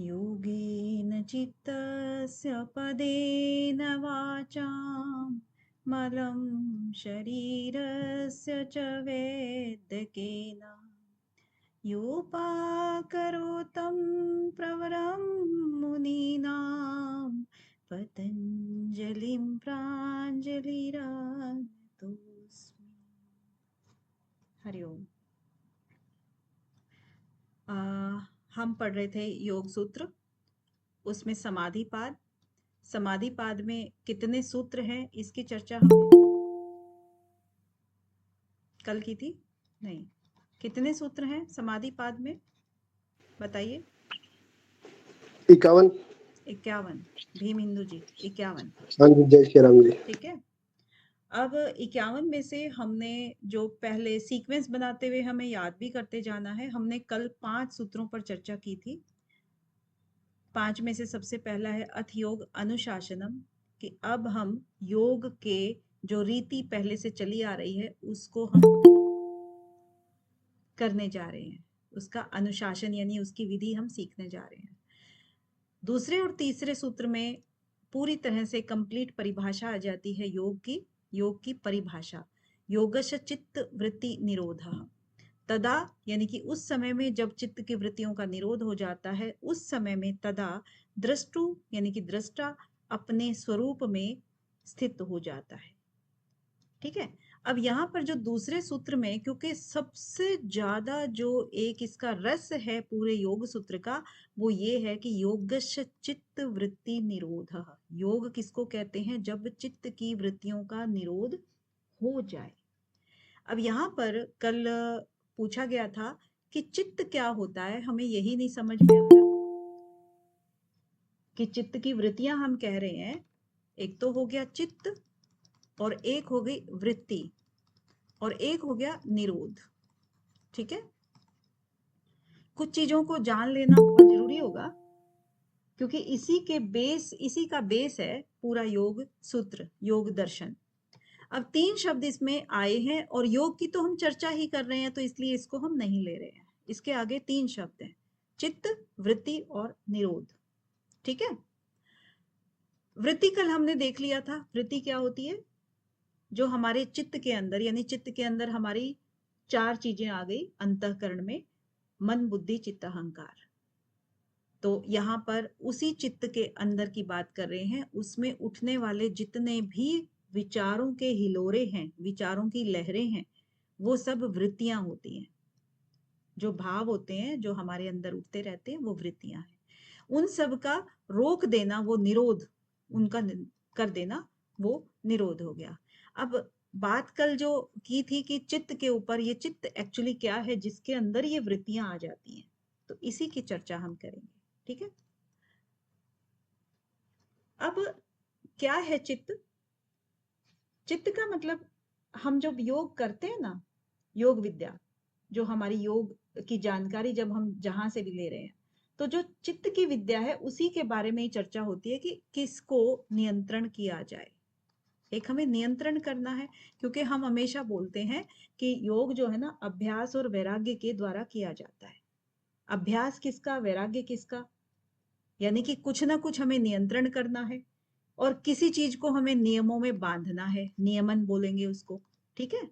योगेन चित्तस्य पदेन वाचां मलं शरीरस्य च वेद्यकेन योपाकरोतं प्रवरं मुनीनां पतञ्जलिं प्राञ्जलिरानतोऽस्मि। हरि ओम। हम पढ़ रहे थे योग सूत्र, उसमें समाधि पाद में कितने सूत्र हैं इसकी चर्चा हमने कल की थी। नहीं, कितने सूत्र हैं समाधि पाद में बताइए। 51। 51। भीम हिंदू जी 51। हाँ जी, जय श्री राम जी। ठीक है। अब 51 में से हमने जो पहले सीक्वेंस बनाते हुए हमें याद भी करते जाना है। हमने कल 5 सूत्रों पर चर्चा की थी। 5 में से सबसे पहला है अथ योग अनुशासनम, कि अब हम योग के जो रीति पहले से चली आ रही है उसको हम करने जा रहे हैं, उसका अनुशासन यानी उसकी विधि हम सीखने जा रहे हैं। दूसरे और तीसरे सूत्र में पूरी तरह से कंप्लीट परिभाषा आ जाती है योग की परिभाषा। योगश चित्त वृत्ति निरोधः, तदा यानी कि उस समय में जब चित्त की वृत्तियों का निरोध हो जाता है, उस समय में तदा दृष्टु यानी कि दृष्टा अपने स्वरूप में स्थित हो जाता है। ठीक है। अब यहाँ पर जो दूसरे सूत्र में, क्योंकि सबसे ज्यादा जो एक इसका रस है पूरे योग सूत्र का, वो ये है कि योगश चित्त वृत्ति निरोध। योग किसको कहते हैं? जब चित्त की वृत्तियों का निरोध हो जाए। अब यहाँ पर कल पूछा गया था कि चित्त क्या होता है, हमें यही नहीं समझ में आता कि चित्त की वृत्तियां हम कह रहे हैं, एक तो हो गया चित्त और एक हो गई वृत्ति और एक हो गया निरोध। ठीक है। कुछ चीजों को जान लेना बहुत जरूरी होगा, क्योंकि इसी का बेस है पूरा योग सूत्र, योग दर्शन। अब 3 शब्द इसमें आए हैं और योग की तो हम चर्चा ही कर रहे हैं, तो इसलिए इसको हम नहीं ले रहे हैं। इसके आगे 3 शब्द हैं, चित्त, वृत्ति और निरोध। ठीक है। वृत्ति कल हमने देख लिया था। वृत्ति क्या होती है? जो हमारे चित्त के अंदर, यानी चित्त के अंदर हमारी 4 चीजें आ गई अंतःकरण में, मन, बुद्धि, चित्त, अहंकार। तो यहाँ पर उसी चित्त के अंदर की बात कर रहे हैं। उसमें उठने वाले जितने भी विचारों के हिलोरे हैं, विचारों की लहरें हैं, वो सब वृत्तियां होती हैं। जो भाव होते हैं जो हमारे अंदर उठते रहते हैं, वो वृत्तियां हैं। उन सब का रोक देना, वो निरोध, उनका कर देना, वो निरोध हो गया। अब बात कल जो की थी कि चित्त के ऊपर, ये चित्त एक्चुअली क्या है जिसके अंदर ये वृत्तियां आ जाती हैं, तो इसी की चर्चा हम करेंगे। ठीक है। अब क्या है चित्त? चित्त का मतलब, हम जब योग करते हैं ना, योग विद्या, जो हमारी योग की जानकारी जब हम जहां से भी ले रहे हैं, तो जो चित्त की विद्या है उसी के बारे में ही चर्चा होती है कि किसको नियंत्रण किया जाए। एक हमें नियंत्रण करना है, क्योंकि हम हमेशा बोलते हैं कि योग जो है ना, अभ्यास और वैराग्य के द्वारा किया जाता है। अभ्यास किसका, वैराग्य किसका? यानी कि कुछ ना कुछ हमें नियंत्रण करना है और किसी चीज को हमें नियमों में बांधना है, नियमन बोलेंगे उसको। ठीक है।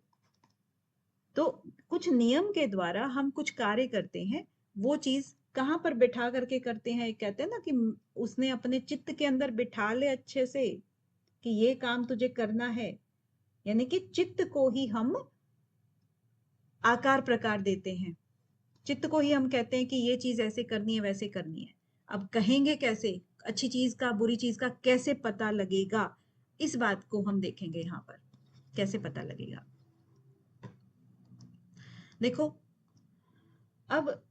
तो कुछ नियम के द्वारा हम कुछ कार्य करते हैं। वो चीज कहाँ पर बिठा करके करते हैं? कहते हैं ना कि उसने अपने चित्त के अंदर बिठा ले अच्छे से कि ये काम तुझे करना है। यानी कि चित्त को ही हम आकार प्रकार देते हैं, चित्त को ही हम कहते हैं कि ये चीज ऐसे करनी है, वैसे करनी है। अब कहेंगे कैसे? अच्छी चीज का, बुरी चीज का कैसे पता लगेगा? इस बात को हम देखेंगे यहाँ पर, कैसे पता लगेगा। देखो, अब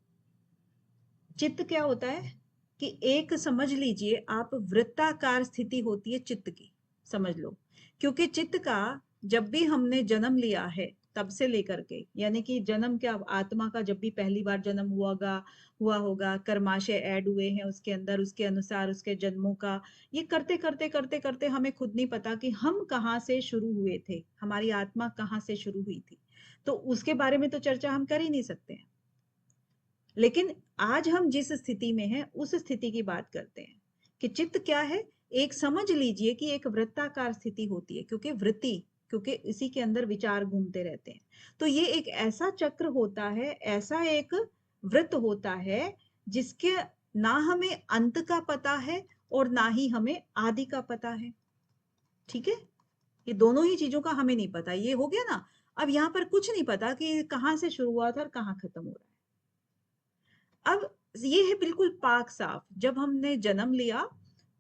चित्त क्या होता है कि एक समझ लीजिए आप, वृत्ताकार स्थिति होती है चित्त की, समझ लो। क्योंकि चित्त का जब भी हमने जन्म लिया है तब से लेकर के, यानी कि जन्म क्या, आत्मा का जब भी पहली बार जन्म हुआ होगा, कर्माशय ऐड हुए हैं उसके अंदर, उसके अनुसार उसके जन्मों का, ये करते करते करते करते हमें खुद नहीं पता कि हम कहाँ से शुरू हुए थे, हमारी आत्मा कहाँ से शुरू हुई थी। तो उसके बारे में तो चर्चा हम कर ही नहीं सकते हैं। लेकिन आज हम जिस स्थिति में हैं उस स्थिति की बात करते हैं कि चित्त क्या है। एक समझ लीजिए कि एक वृत्ताकार स्थिति होती है, क्योंकि इसी के अंदर विचार घूमते रहते हैं। तो ये एक ऐसा चक्र होता है, ऐसा एक वृत्त होता है जिसके ना हमें अंत का पता है और ना ही हमें आदि का पता है। ठीक है, ये दोनों ही चीजों का हमें नहीं पता। ये हो गया ना। अब यहाँ पर कुछ नहीं पता कि कहाँ से शुरू हुआ था और कहाँ खत्म हो रहा है। अब ये है बिल्कुल पाक साफ। जब हमने जन्म लिया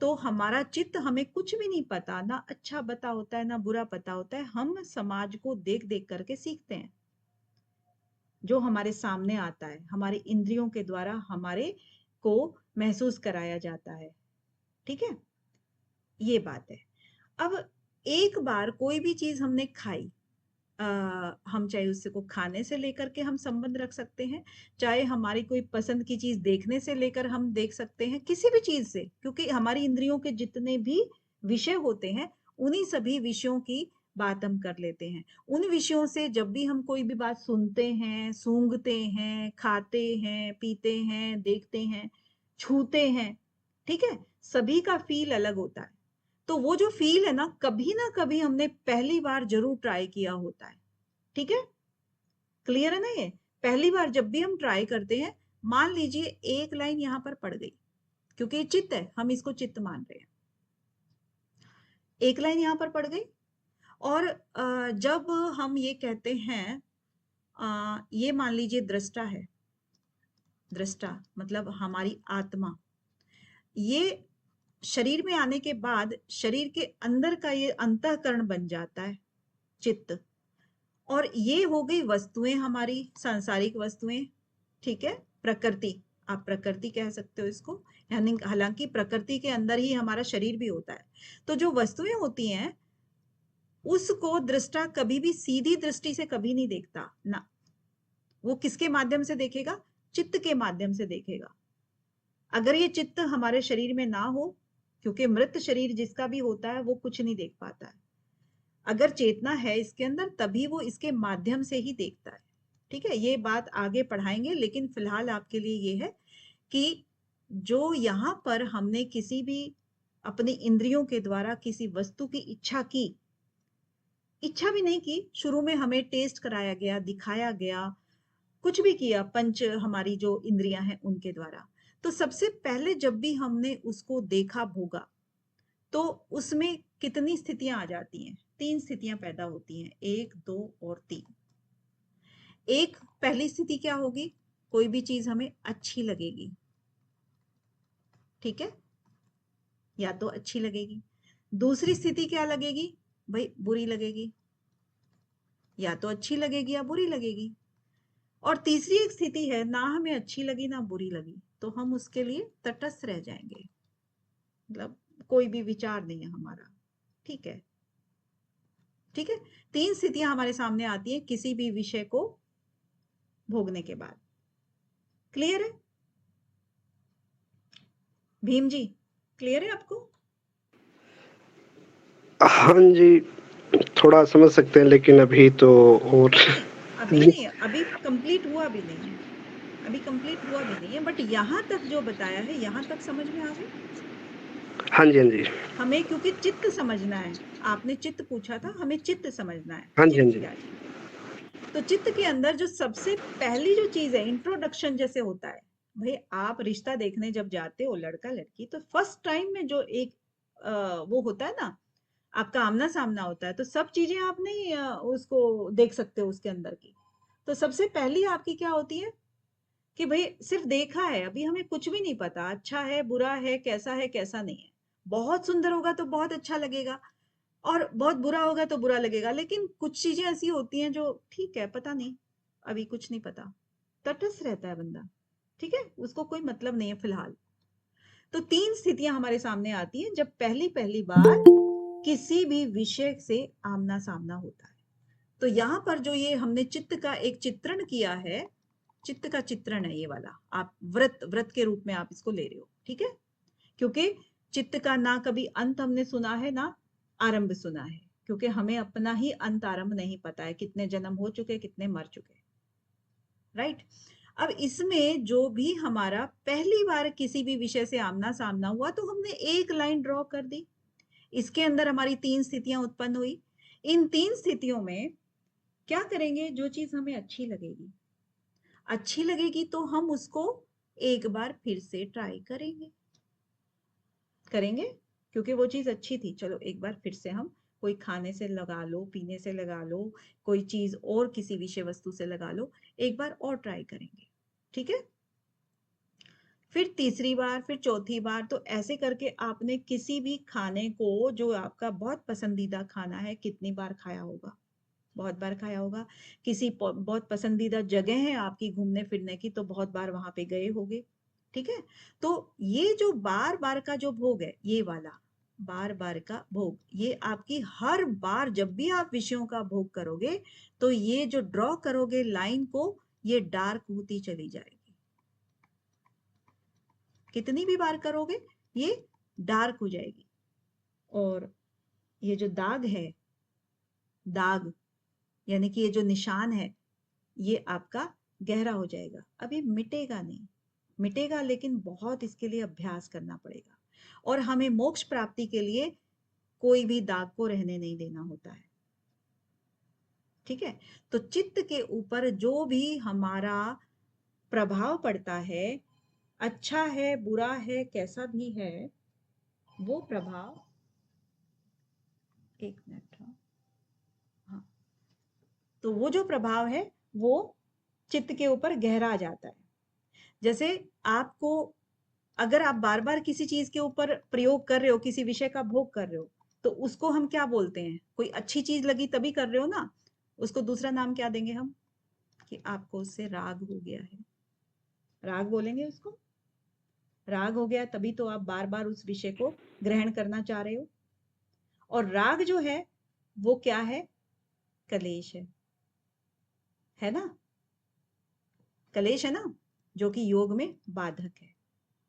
तो हमारा चित्त, हमें कुछ भी नहीं पता, ना अच्छा पता होता है ना बुरा पता होता है। हम समाज को देख देख करके सीखते हैं। जो हमारे सामने आता है, हमारी इंद्रियों के द्वारा हमारे को महसूस कराया जाता है। ठीक है, ये बात है। अब एक बार कोई भी चीज हमने खाई, हम चाहे उससे को खाने से लेकर के हम संबंध रख सकते हैं, चाहे हमारी कोई पसंद की चीज देखने से लेकर हम देख सकते हैं, किसी भी चीज से, क्योंकि हमारी इंद्रियों के जितने भी विषय होते हैं उन्हीं सभी विषयों की बात हम कर लेते हैं। उन विषयों से जब भी हम कोई भी बात सुनते हैं, सूंघते हैं, खाते हैं, पीते हैं, देखते हैं, छूते हैं, ठीक है, सभी का फील अलग होता है। तो वो जो फील है ना कभी हमने पहली बार जरूर ट्राई किया होता है। ठीक है, क्लियर है ना ये। पहली बार जब भी हम ट्राई करते हैं, मान लीजिए एक लाइन यहां पर पड़ गई, क्योंकि ये चित्त है, हम इसको चित्त मान रहे हैं। एक लाइन यहां पर पड़ गई और जब हम ये कहते हैं, ये मान लीजिए दृष्टा है। दृष्टा मतलब हमारी आत्मा। ये शरीर में आने के बाद शरीर के अंदर का ये अंतःकरण बन जाता है, चित्त। और ये हो गई वस्तुएं, हमारी सांसारिक वस्तुएं। ठीक है, प्रकृति, आप प्रकृति कह सकते हो इसको, यानी हालांकि प्रकृति के अंदर ही हमारा शरीर भी होता है। तो जो वस्तुएं होती हैं उसको दृष्टा कभी भी सीधी दृष्टि से कभी नहीं देखता ना। वो किसके माध्यम से देखेगा? चित्त के माध्यम से देखेगा। अगर ये चित्त हमारे शरीर में ना हो, क्योंकि मृत शरीर जिसका भी होता है वो कुछ नहीं देख पाता है। अगर चेतना है इसके अंदर तभी वो इसके माध्यम से ही देखता है। ठीक है, ये बात आगे पढ़ाएंगे, लेकिन फिलहाल आपके लिए ये है कि जो यहाँ पर हमने किसी भी अपनी इंद्रियों के द्वारा किसी वस्तु की इच्छा की, इच्छा भी नहीं की, शुरू में हमें टेस्ट कराया गया, दिखाया गया, कुछ भी किया पंच हमारी जो इंद्रियां हैं उनके द्वारा, तो सबसे पहले जब भी हमने उसको देखा भोगा तो उसमें कितनी स्थितियां आ जाती हैं? 3 स्थितियां पैदा होती हैं, 1, 2 और 3। एक पहली स्थिति क्या होगी? कोई भी चीज हमें अच्छी लगेगी। ठीक है, या तो अच्छी लगेगी। दूसरी स्थिति क्या लगेगी? भाई बुरी लगेगी। या तो अच्छी लगेगी या बुरी लगेगी। और तीसरी एक स्थिति है, ना हमें अच्छी लगी ना बुरी लगी, तो हम उसके लिए तटस्थ रह जाएंगे, मतलब कोई भी विचार नहीं है हमारा। ठीक है, ठीक है। 3 स्थितियां हमारे सामने आती हैं किसी भी विषय को भोगने के बाद। क्लियर है भीम जी? क्लियर है आपको? हाँ जी, थोड़ा समझ सकते हैं लेकिन अभी तो और नहीं, अभी नहीं, अभी कंप्लीट हुआ भी नहीं है, अभी कंप्लीट हुआ भी नहीं है, बट यहां तक जो बताया है यहां तक समझ में आ गई। हाँ जी, हाँ जी। हमें क्योंकि चित्त समझना है, आपने चित्त पूछा था, हमें चित्त समझना है, हाँ जी, हाँ चित्त जी। क्या चीज है। तो चित्त के अंदर जो सबसे पहली जो चीज है, इंट्रोडक्शन जैसे होता है, भाई आप रिश्ता देखने जब जाते हो लड़का लड़की, तो फर्स्ट टाइम में जो एक वो होता है ना, आपका आमना सामना होता है, तो सब चीजें आप नहीं उसको देख सकते हो उसके अंदर की। तो सबसे पहली आपकी क्या होती है कि भाई सिर्फ देखा है, अभी हमें कुछ भी नहीं पता, अच्छा है कैसा नहीं है। बहुत सुंदर होगा तो बहुत अच्छा लगेगा और बहुत बुरा होगा तो बुरा लगेगा, लेकिन कुछ चीजें ऐसी होती हैं जो ठीक है, पता नहीं, अभी कुछ नहीं पता, तटस्थ रहता है बंदा। ठीक है, उसको कोई मतलब नहीं है फिलहाल। तो 3 स्थितियां हमारे सामने आती हैं जब पहली पहली बार किसी भी विषय से आमना सामना होता है। तो यहाँ पर जो ये हमने चित्त का एक चित्रण किया है, चित्त का चित्रण है ये वाला, आप व्रत व्रत के रूप में आप इसको ले रहे हो। ठीक है, क्योंकि चित्त का ना कभी अंत हमने सुना है ना आरंभ सुना है, क्योंकि हमें अपना ही अंत आरंभ नहीं पता है, कितने जन्म हो चुके, कितने मर चुके। राइट। अब इसमें जो भी हमारा पहली बार किसी भी विषय से आमना सामना हुआ तो हमने एक लाइन ड्रॉ कर दी, इसके अंदर हमारी 3 स्थितियां उत्पन्न हुई। इन 3 स्थितियों में क्या करेंगे, जो चीज हमें अच्छी लगेगी तो हम उसको एक बार फिर से ट्राई करेंगे, क्योंकि वो चीज अच्छी थी। चलो एक बार फिर से हम, कोई खाने से लगा लो, पीने से लगा लो, कोई चीज और किसी विषय वस्तु से लगा लो, एक बार और ट्राई करेंगे, ठीक है। फिर तीसरी बार, फिर चौथी बार, तो ऐसे करके आपने किसी भी खाने को, जो आपका बहुत पसंदीदा खाना है, कितनी बार खाया होगा, बहुत बार खाया होगा। किसी बहुत पसंदीदा जगह है आपकी घूमने फिरने की, तो बहुत बार वहां पे गए होगे, ठीक है। तो ये जो बार बार का जो भोग है, ये वाला बार बार का भोग, ये आपकी हर बार जब भी आप विषयों का भोग करोगे तो ये जो ड्रॉ करोगे लाइन को, ये डार्क होती चली जाएगी। कितनी भी बार करोगे ये डार्क हो जाएगी। और ये जो दाग है, दाग यानी कि ये जो निशान है, ये आपका गहरा हो जाएगा। अब ये मिटेगा नहीं, मिटेगा, लेकिन बहुत इसके लिए अभ्यास करना पड़ेगा। और हमें मोक्ष प्राप्ति के लिए कोई भी दाग को रहने नहीं देना होता है, ठीक है। तो चित्त के ऊपर जो भी हमारा प्रभाव पड़ता है, अच्छा है बुरा है कैसा भी है, वो प्रभाव, एक मिनट, हाँ, तो वो जो प्रभाव है वो चित्त के ऊपर गहरा जाता है। जैसे आपको, अगर आप बार बार किसी चीज के ऊपर प्रयोग कर रहे हो, किसी विषय का भोग कर रहे हो, तो उसको हम क्या बोलते हैं, कोई अच्छी चीज लगी तभी कर रहे हो ना, उसको दूसरा नाम क्या देंगे हम, कि आपको उससे राग हो गया है, राग बोलेंगे उसको। राग हो गया तभी तो आप बार बार उस विषय को ग्रहण करना चाह रहे हो। और राग जो है वो क्या है, कलेश है ना, कलेश है ना, जो कि योग में बाधक है।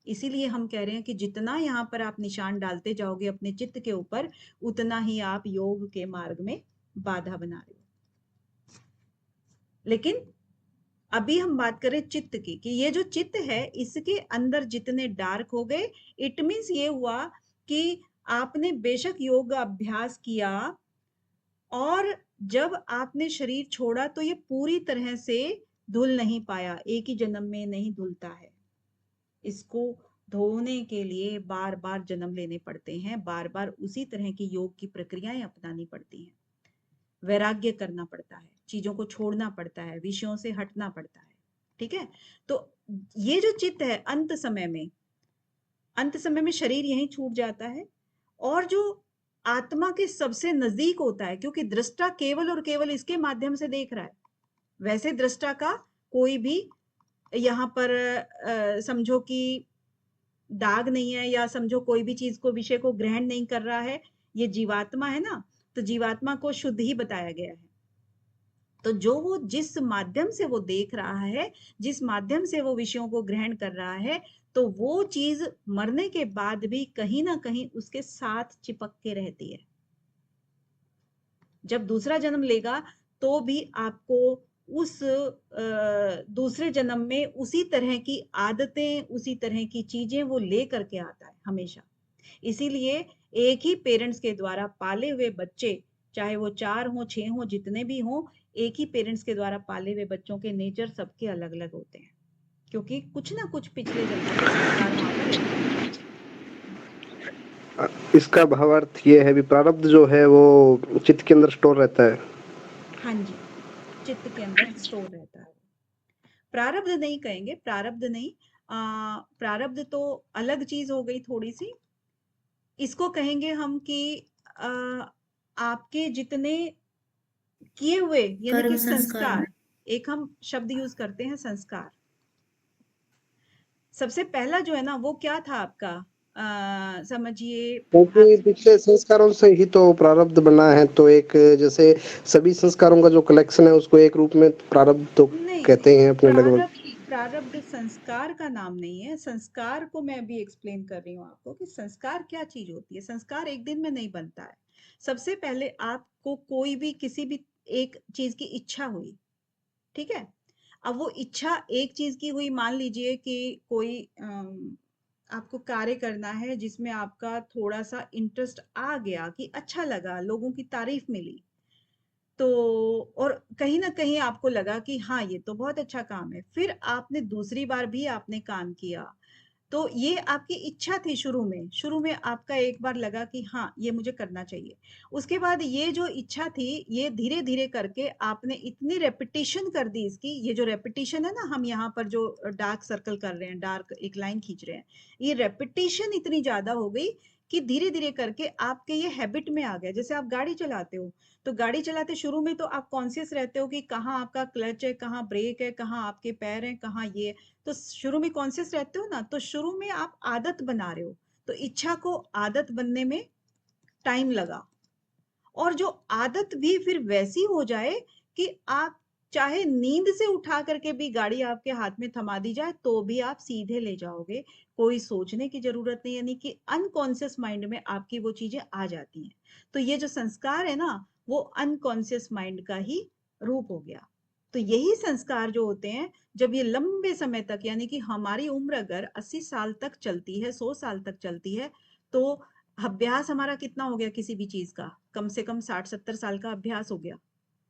इसीलिए हम कह रहे हैं कि जितना यहाँ पर आप निशान डालते जाओगे अपने चित्त के ऊपर, उतना ही आप योग के मार्ग में बाधा बना रहे हो। लेकिन अभी हम बात करें चित्त की, कि ये जो चित्त है इसके अंदर जितने डार्क हो गए, इट मीन्स ये हुआ कि आपने बेशक योग अभ्यास किया, और जब आपने शरीर छोड़ा तो ये पूरी तरह से धुल नहीं पाया, एक ही जन्म में नहीं धुलता है। इसको धोने के लिए बार बार जन्म लेने पड़ते हैं, बार बार उसी तरह की योग की प्रक्रियाएं अपनानी पड़ती हैं, वैराग्य करना पड़ता है, चीजों को छोड़ना पड़ता है, विषयों से हटना पड़ता है, ठीक है। तो ये जो चित्त है अंत समय में शरीर यहीं छूट जाता है, और जो आत्मा के सबसे नजदीक होता है, क्योंकि दृष्टा केवल और केवल इसके माध्यम से देख रहा है। वैसे दृष्टा का कोई भी यहाँ पर समझो कि दाग नहीं है, या समझो कोई भी चीज को, विषय को ग्रहण नहीं कर रहा है, ये जीवात्मा है ना, तो जीवात्मा को शुद्ध ही बताया गया है। तो जो वो जिस माध्यम से वो देख रहा है, जिस माध्यम से वो विषयों को ग्रहण कर रहा है, तो वो चीज मरने के बाद भी कहीं ना कहीं उसके साथ चिपक के रहती है। जब दूसरा जन्म लेगा तो भी आपको उस दूसरे जन्म में उसी तरह की आदतें, उसी तरह की चीजें वो ले करके आता है हमेशा। इसीलिए एक ही पेरेंट्स के द्वारा पाले हुए बच्चे, चाहे वो 4 हो 6 हो जितने भी हो, एक ही पेरेंट्स के द्वारा पाले हुए बच्चों के नेचर सबके अलग अलग होते हैं, क्योंकि कुछ ना कुछ पिछले जन्मों के संस्कार वहां पर रहते हैं। इसका भावार्थ ये है, भी प्रारब्ध जो है वो चित्त के अंदर स्टोर रहता है। हाँ जी, चित्त के अंदर स्टोर रहता है। प्रारब्ध नहीं कहेंगे, प्रारब्ध नहीं, प्रारब्ध तो अलग चीज हो गई थोड़ी सी। इसको कहेंगे हम कि आ, आपके जितने किए हुए, यानी कर्म कि संस्कार। संस्कार, एक हम शब्द यूज करते हैं संस्कार। सबसे पहला जो है ना वो क्या था आपका, समझिए क्योंकि आप, पिछले संस्कारों से ही तो प्रारब्ध बना है, तो एक जैसे सभी संस्कारों का जो कलेक्शन है उसको एक रूप में प्रारब्ध तो नहीं, कहते हैं अपने लगभग। प्रारब्ध, प्रारब्ध संस्कार का नाम नहीं है। संस्कार को मैं अभी एक्सप्लेन कर रही हूँ आपको कि संस्कार क्या चीज होती है। संस्कार एक दिन में नहीं बनता है। सबसे पहले आपको कोई भी किसी भी एक चीज की इच्छा हुई, ठीक है, अब वो इच्छा एक चीज की हुई, मान लीजिए कि कोई आपको कार्य करना है जिसमें आपका थोड़ा सा इंटरेस्ट आ गया, कि अच्छा लगा, लोगों की तारीफ मिली, तो और कहीं ना कहीं आपको लगा कि हाँ ये तो बहुत अच्छा काम है, फिर आपने दूसरी बार भी आपने काम किया, तो ये आपकी इच्छा थी शुरू में आपका एक बार लगा कि हाँ ये मुझे करना चाहिए। उसके बाद ये जो इच्छा थी, ये धीरे धीरे करके आपने इतनी रेपिटेशन कर दी इसकी, ये जो रेपिटेशन है ना, हम यहाँ पर जो डार्क सर्कल कर रहे हैं, डार्क एक लाइन खींच रहे हैं, ये रेपिटेशन इतनी ज्यादा हो गई कि धीरे धीरे करके आपके ये हैबिट में आ गया। जैसे आप गाड़ी चलाते हो, तो गाड़ी चलाते शुरू में तो आप कॉन्शियस रहते हो कि कहाँ आपका क्लच है, कहाँ ब्रेक है, कहाँ आपके पैर हैं, कहाँ ये, तो शुरू में कॉन्शियस रहते हो ना, तो शुरू में आप आदत बना रहे हो, तो इच्छा को आदत बनने में टाइम लगा। और जो आदत भी फिर वैसी हो जाए कि आप चाहे नींद से उठा करके भी गाड़ी आपके हाथ में थमा दी जाए तो भी आप सीधे ले जाओगे, कोई सोचने की जरूरत नहीं, यानी कि अनकॉन्शियस माइंड में आपकी वो चीजें आ जाती हैं। तो ये जो संस्कार है ना, वो अनकॉन्शियस माइंड का ही रूप हो गया। तो यही संस्कार जो होते हैं, जब ये लंबे समय तक, यानी कि हमारी उम्र अगर 80 साल तक चलती है, 100 साल तक चलती है, तो अभ्यास हमारा कितना हो गया किसी भी चीज का, कम से कम 60-70 साल का अभ्यास हो गया।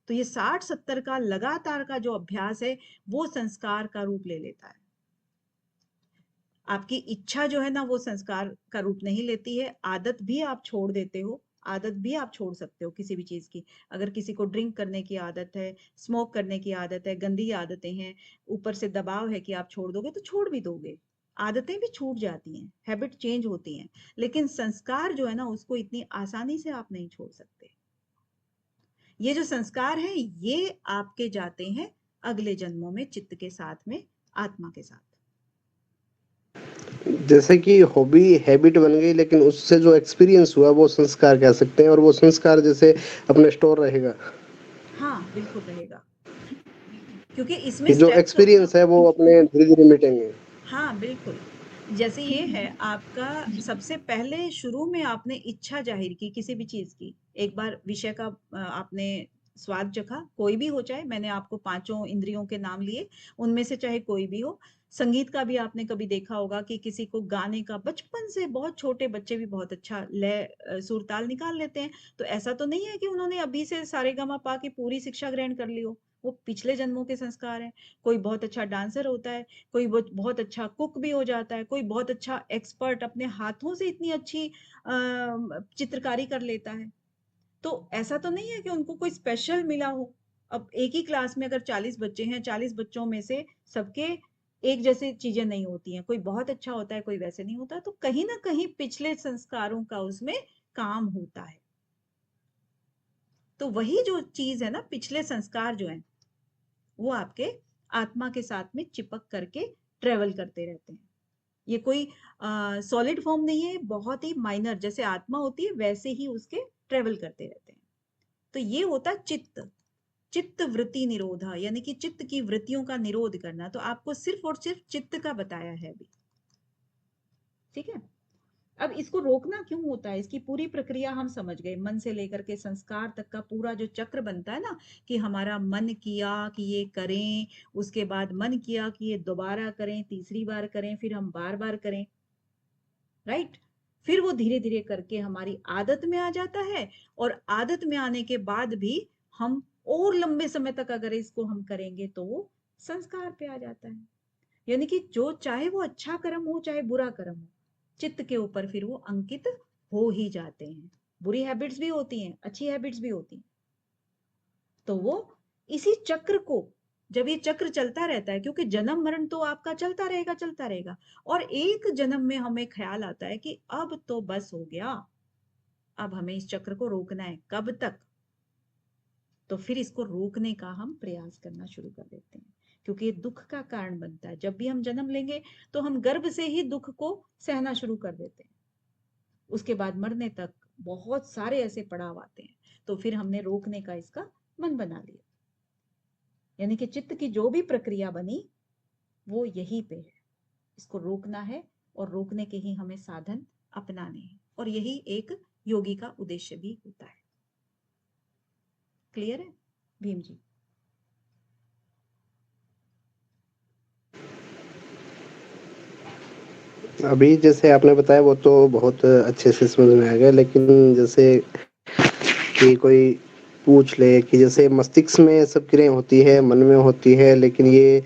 तो ये 60-70 का लगातार का जो अभ्यास है, वो संस्कार का रूप ले लेता है। आपकी इच्छा जो है ना, वो संस्कार का रूप नहीं लेती है। आदत भी आप छोड़ देते हो, आदत भी आप छोड़ सकते हो किसी भी चीज की। अगर किसी को ड्रिंक करने की आदत है, स्मोक करने की आदत है, गंदी आदतें हैं, ऊपर से दबाव है कि आप छोड़ दोगे, तो छोड़ भी दोगे। आदतें भी छूट जाती हैं, हैबिट चेंज होती हैं, लेकिन संस्कार जो है ना, उसको इतनी आसानी से आप नहीं छोड़ सकते। ये जो संस्कार है, ये आपके जाते हैं अगले जन्मों में चित्त के साथ में, आत्मा के साथ। जैसे कि हॉबी हैबिट बन गई, लेकिन उससे जो एक्सपीरियंस हुआ वो संस्कार कह सकते हैं, और वो संस्कार जैसे अपने स्टोर रहेगा, हाँ बिल्कुल रहेगा, क्योंकि इसमें कि जो स्टेप्स होते हैं। एक्सपीरियंस है वो अपने धीरे-धीरे मिटेंगे। हाँ बिल्कुल। जैसे ये है आपका, सबसे पहले शुरू में आपने इच्छा जाहिर की किसी भी चीज की, एक बार विषय का आपने स्वाद चखा, कोई भी हो, चाहे मैंने आपको पांचों इंद्रियों के नाम लिए, उनमें से चाहे कोई भी हो। संगीत का भी आपने कभी देखा होगा कि किसी को गाने का, बचपन से बहुत छोटे बच्चे भी बहुत अच्छा लय सुर ताल निकाल लेते हैं। तो ऐसा तो नहीं है कि उन्होंने अभी से सारेगामा पा की पूरी शिक्षा ग्रहण कर ली हो, वो पिछले जन्मों के संस्कार हैं। कोई बहुत अच्छा डांसर होता है, कोई बहुत अच्छा कुक भी हो जाता है, कोई बहुत अच्छा एक्सपर्ट, अपने हाथों से इतनी अच्छी चित्रकारी कर लेता है। तो ऐसा तो नहीं है कि उनको कोई स्पेशल मिला हो। अब एक ही क्लास में अगर 40 बच्चे हैं, 40 बच्चों में से सबके एक जैसी चीजें नहीं होती हैं, कोई बहुत अच्छा होता है, कोई वैसे नहीं होता, तो कहीं ना कहीं पिछले संस्कारों का उसमें काम होता है। तो वही जो चीज है ना, पिछले संस्कार जो है, वो आपके आत्मा के साथ में चिपक करके ट्रेवल करते रहते हैं। ये कोई सॉलिड फॉर्म नहीं है, बहुत ही माइनर, जैसे आत्मा होती है वैसे ही उसके ट्रेवल करते रहते हैं। तो ये होता है चित्त, चित्त वृत्ति निरोधा, यानी कि चित्त की वृत्तियों का निरोध करना। तो आपको सिर्फ और सिर्फ चित्त का बताया है अभी, ठीक है। अब इसको रोकना क्यों होता है, इसकी पूरी प्रक्रिया हम समझ गए, मन से लेकर के संस्कार तक का पूरा जो चक्र बनता है ना, कि हमारा मन किया कि ये करें, उसके बाद मन किया कि ये दोबारा करें, तीसरी बार करें, फिर हम बार बार करें, राइट। फिर वो धीरे धीरे करके हमारी आदत में आ जाता है, और आदत में आने के बाद भी हम और लंबे समय तक अगर इसको हम करेंगे तो वो संस्कार पे आ जाता है। यानी कि जो, चाहे वो अच्छा कर्म हो चाहे बुरा कर्म हो, चित्त के ऊपर फिर वो अंकित हो ही जाते हैं। बुरी हैबिट्स भी होती हैं, अच्छी हैबिट्स भी होती हैं। तो वो इसी चक्र को, जब ये चक्र चलता रहता है, क्योंकि जन्म मरण तो आपका चलता रहेगा चलता रहेगा, और एक जन्म में हमें ख्याल आता है कि अब तो बस हो गया, अब हमें इस चक्र को रोकना है, कब तक, तो फिर इसको रोकने का हम प्रयास करना शुरू कर देते हैं, क्योंकि ये दुख का कारण बनता है। जब भी हम जन्म लेंगे तो हम गर्भ से ही दुख को सहना शुरू कर देते हैं, उसके बाद मरने तक बहुत सारे ऐसे पड़ाव आते हैं। तो फिर हमने रोकने का इसका मन बना लिया, यानी कि चित्त की जो भी प्रक्रिया बनी वो यही पे है, इसको रोकना है, और रोकने के ही हमें साधन अपनाने हैं, और यही एक योगी का उद्देश्य भी होता है। क्लियर है भीम जी? अभी जैसे आपने बताया वो तो बहुत अच्छे से समझ में आ गया, लेकिन जैसे कि कोई पूछ ले कि जैसे मस्तिष्क में सब क्रियाएं होती है, मन में होती है, लेकिन ये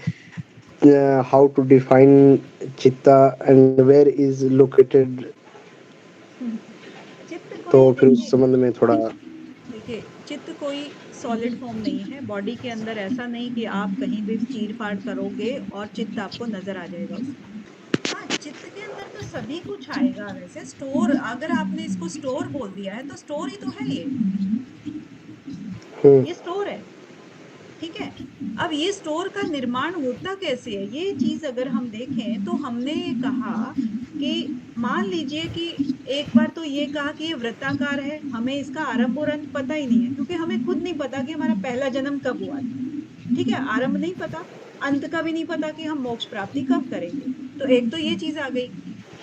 हाउ टू डिफाइन चित्ता एंड वेयर इज लोकेटेड, चित्त तो कोई फिर उस देखिए, संबंध में थोड़ा। देखिए चित्त कोई सॉलिड फॉर्म नहीं है बॉडी के अंदर। ऐसा नहीं कि आप कहीं भी चीर फाड़ करोगे और चित्त आपको नजर आ जाएगा उसमें। हाँ, चित्त के अंदर तो सभी कुछ आएगा। वैसे स्टोर, अगर आपने इसको स्टोर बोल दिया है तो स्टोर ही तो है हम्म। ये स्टोर है। ठीक है। अब ये स्टोर का निर्माण होता कैसे है, ये चीज अगर हम देखें तो हमने कहा कि मान लीजिए कि एक बार तो ये कहा कि ये वृत्ताकार है, हमें इसका आरंभ और अंत पता ही नहीं है, क्योंकि हमें खुद नहीं पता कि हमारा पहला जन्म कब हुआ था। ठीक है, आरंभ नहीं पता, अंत का भी नहीं पता कि हम मोक्ष प्राप्ति कब करेंगे। तो एक तो ये चीज आ गई।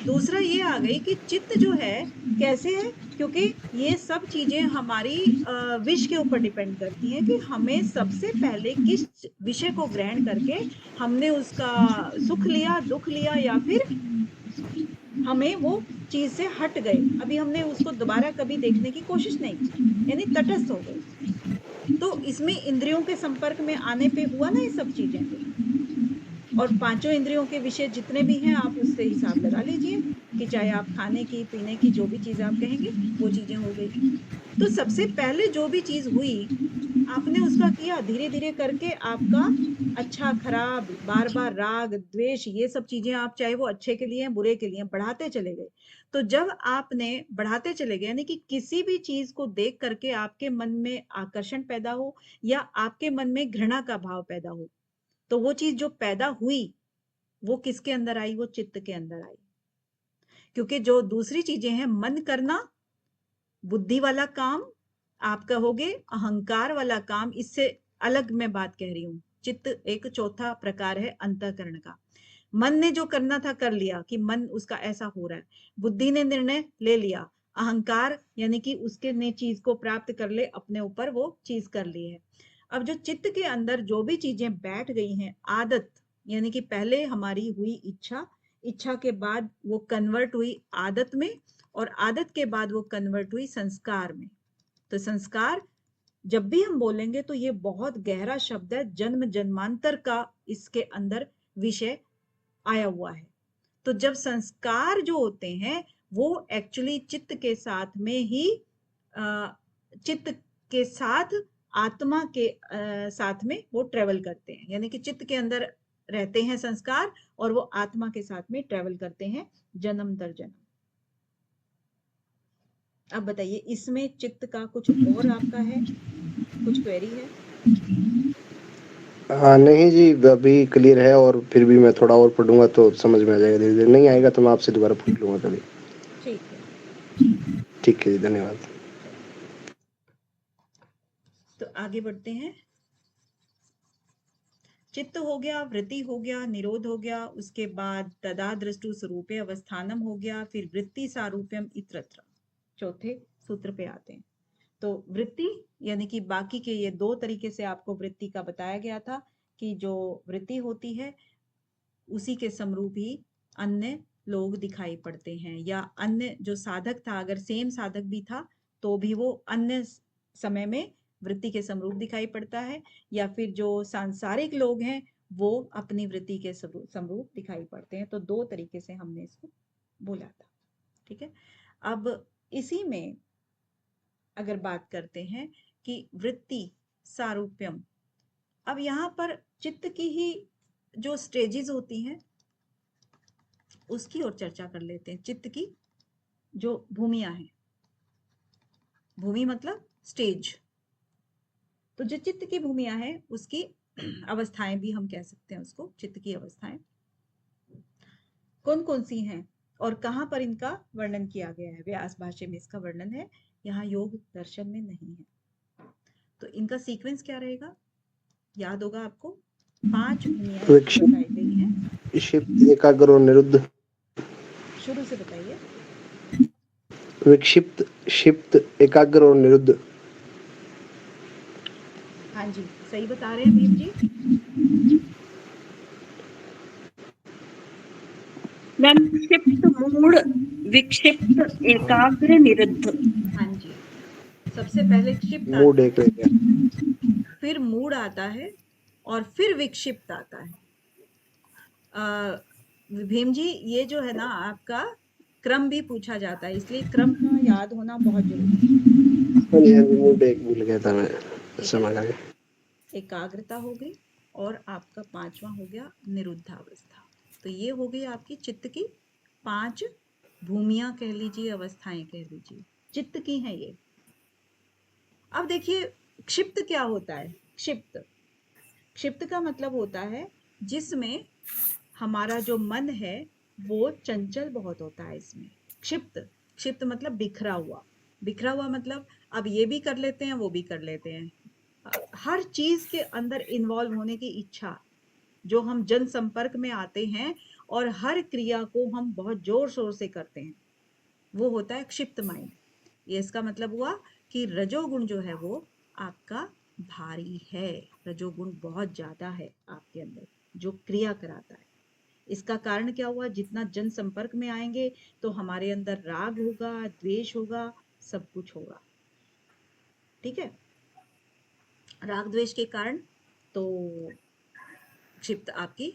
दूसरा ये आ गई कि चित्त जो है कैसे है, क्योंकि ये सब चीजें हमारी विश के ऊपर डिपेंड करती हैं कि हमें सबसे पहले किस विषय को ग्रहण करके हमने उसका सुख लिया, दुख लिया, या फिर हमें वो चीज से हट गए, अभी हमने उसको दोबारा कभी देखने की कोशिश नहीं की, यानी तटस्थ हो गए। तो इसमें इंद्रियों के संपर्क में आने पे हुआ ना ये सब चीजें फिर। और पांचों इंद्रियों के विषय जितने भी हैं आप उससे हिसाब लगा लीजिए कि चाहे आप खाने की, पीने की, जो भी चीज आप कहेंगे वो चीजें हो गई। तो सबसे पहले जो भी चीज हुई, आपने उसका किया, धीरे धीरे करके आपका अच्छा खराब, बार बार राग द्वेष, ये सब चीजें आप चाहे वो अच्छे के लिए बुरे के लिए बढ़ाते चले गए। तो जब आपने बढ़ाते चले गए, यानी कि किसी भी चीज को देख करके आपके मन में आकर्षण पैदा हो या आपके मन में घृणा का भाव पैदा हो, तो वो चीज जो पैदा हुई वो किसके अंदर आई, वो चित्त के अंदर आई। क्योंकि जो दूसरी चीजें हैं, मन करना, बुद्धि वाला काम, आप कहोगे अहंकार वाला काम, इससे अलग मैं बात कह रही हूं। चित्त एक चौथा प्रकार है अंतःकरण का। मन ने जो करना था कर लिया, कि मन उसका ऐसा हो रहा है, बुद्धि ने निर्णय ले लिया, अहंकार यानी कि उसके ने चीज को प्राप्त कर ले, अपने ऊपर वो चीज कर ली है। अब जो चित्त के अंदर जो भी चीजें बैठ गई हैं, आदत, यानी कि पहले हमारी हुई इच्छा, इच्छा के बाद वो कन्वर्ट हुई आदत में, और आदत के बाद वो कन्वर्ट हुई संस्कार में। तो संस्कार जब भी हम बोलेंगे तो ये बहुत गहरा शब्द है, जन्म जन्मांतर का इसके अंदर विषय आया हुआ है। तो जब संस्कार जो होते हैं वो एक्चुअली चित्त के साथ में ही चित्त के साथ आत्मा के साथ में वो ट्रेवल करते हैं, यानी कि चित्त के अंदर रहते हैं संस्कार और वो आत्मा के साथ में ट्रेवल करते हैं जन्म दर जन्म। अब बताइए इसमें चित्त का कुछ और आपका है, कुछ क्वेरी है? हाँ नहीं जी, अभी क्लियर है, और फिर भी मैं थोड़ा और पढ़ूंगा तो समझ में आ जाएगा धीरे धीरे। नहीं आएगा तो मैं आपसे दोबारा पूछ लूंगा कभी। ठीक है, ठीक है जी, धन्यवाद। चलिए तो आगे बढ़ते हैं। चित्त हो गया, वृत्ति हो गया, निरोध हो गया, उसके बाद तदादृष्टु स्वरूपे अवस्थानम हो गया, फिर वृत्ति सारूप्यम इत्रत्र। चौथे सूत्र पे आते हैं। तो वृत्ति यानी कि बाकी के ये दो तरीके से आपको वृत्ति का बताया गया था कि जो वृत्ति होती है उसी के समरूप ही अन्य लोग दिखाई पड़ते हैं, या अन्य जो साधक था, अगर सेम साधक भी था तो भी वो अन्य समय में वृत्ति के समरूप दिखाई पड़ता है, या फिर जो सांसारिक लोग हैं वो अपनी वृत्ति के समरूप दिखाई पड़ते हैं। तो दो तरीके से हमने इसको बोला था। ठीक है। अब इसी में अगर बात करते हैं कि वृत्ति सारूप्यम, अब यहां पर चित्त की ही जो स्टेजेस होती हैं उसकी ओर चर्चा कर लेते हैं। चित्त की जो भूमियां हैं, भूमि मतलब स्टेज, तो जो चित्त की भूमियां हैं उसकी अवस्थाएं भी हम कह सकते हैं उसको। चित्त की अवस्थाएं कौन कौन सी हैं और कहां पर इनका वर्णन किया गया है, व्यास भाष्य में इसका वर्णन है, यहाँ योग दर्शन में नहीं है। तो इनका सीक्वेंस क्या रहेगा, याद होगा आपको, 5 भूमियां इसकी बताई विक्षिप्त, गई हैं। एकाग्र और निरुद्ध। शुरू से बताइए। विक्षिप्त, क्षिप्त, एकाग्र और निरुद्ध। हाँ जी, सही बता रहे हैं भीम जी। मैम क्षिप्त, मूढ़, विक्षिप्त, एकाग्र, निरुद्ध। हाँ जी, सबसे पहले क्षिप्त मूड आता एक रह गया। है, फिर मूड आता है और फिर विक्षिप्त आता है। भीम जी, ये जो है ना आपका क्रम भी पूछा जाता है, इसलिए क्रम का याद होना बहुत जरूरी है। हाँ जी हाँ जी, मूड एक भूल गया था मैं, ठीक समझ आ है, गया। एकाग्रता हो गई और आपका पांचवा हो गया निरुद्धावस्था। तो ये हो गई आपकी चित्त की 5 भूमियां कह लीजिए, अवस्थाएं कह लीजिए, चित्त की हैं ये। अब देखिए क्षिप्त क्या होता है। क्षिप्त, क्षिप्त का मतलब होता है जिसमें हमारा जो मन है वो चंचल बहुत होता है इसमें। क्षिप्त, क्षिप्त मतलब बिखरा हुआ। बिखरा हुआ मतलब अब ये भी कर लेते हैं, वो भी कर लेते हैं, हर चीज के अंदर इन्वॉल्व होने की इच्छा। जो हम जन संपर्क में आते हैं और हर क्रिया को हम बहुत जोर शोर से करते हैं, वो होता है क्षिप्त माइंड। ये इसका मतलब हुआ कि रजोगुण जो है वो आपका भारी है, रजोगुण बहुत ज्यादा है आपके अंदर जो क्रिया कराता है। इसका कारण क्या हुआ, जितना जन संपर्क में आएंगे तो हमारे अंदर राग होगा, द्वेष होगा, सब कुछ होगा। ठीक है, राग द्वेष के कारण तो क्षिप्त आपकी